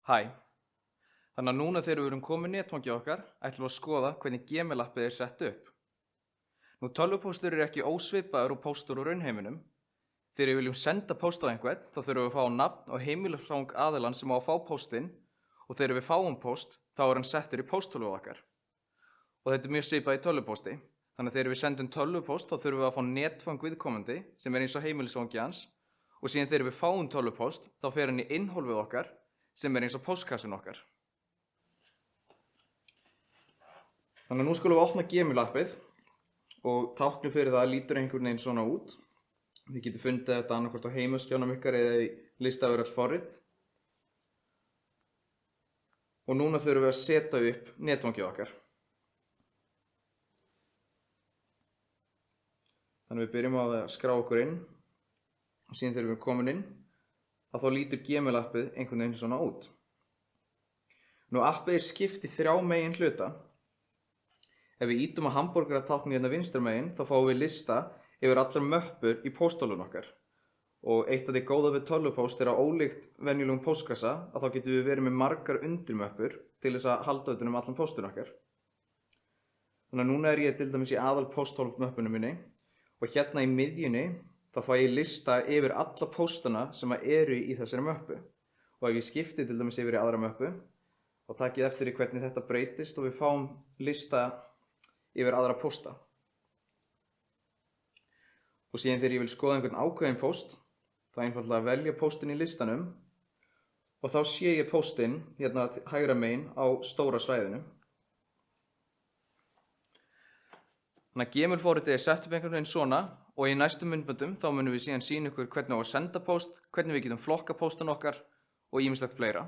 Hæ. Þannig að núna þegar við erum komið netfangið okkar, ætlum við að skoða hvernig Gmail-appið er sett upp. Nú tölvupóstur er ekki ósvipaður og póstur úr raunheiminum. Þegar við viljum senda póst á einhvern, þá þurfum við að fá nafn og heimilisfang aðilann sem á að fá póstinn og þegar við fáum póst, þá er hann settur í pósthólfið okkar. Og þetta er mjög svipað í tölvupósti. Þannig að þegar við sendum tölvupóst, þá þurfum við að fá netfang viðkomandi sem er eins og heimilisfangi hans og síðan þegar við fáum tölvupóst, þá fer hann í innhólfið okkar sem er eins og póstkassin okkar. Þannig að nú skulum við opna Gmail-appið og táknið fyrir það lítur einhvern veginn svona út. Þið getið fundið þetta annarkvort á heimaskjánum ykkar eða í lista yfir öll forrit. Og núna þurfum við að setja upp netfangið okkar. Þannig að við byrjum á að skrá okkur inn og síðan þegar við erum komin inn, þá lítur Gmail-appið einhvern veginn svona út. Nú appið er skipt í 3 megin hluta. Ef við ítum á hamborgaratáknið hérna vinstra megin, þá fáum við lista yfir allar möppur í pósthólfinu okkar. Og eitt af því góða við tölvupóst er að ólíkt venjulegum póstkassa að þá getum við verið með margar undirmöppur til þess að halda utan um allan póstinn okkar. Þannig að núna er ég til dæmis í aðal pósthólfmöppunum minni og hérna í miðjunni þá fæ ég lista yfir alla póstana sem eru í þessari möppu. Og ef ég skipti til dæmis yfir í aðra möppu, þá takk ég eftir í hvernig þetta breytist og við fáum lista yfir aðra pósta. Og síðan þegar ég vil skoða einhvern ákveðin póst, þá einfaldlega velja póstinn í listanum og þá sé ég póstinn hérna hægra megin á stóra svæðinu. Þannig að Gmail-forritið er sett upp einhvern veginn svona og í næstu myndböndum þá munum við síðan sýna ykkur hvernig á að senda póst, hvernig við getum flokka póstana okkar og ýmislegt fleira.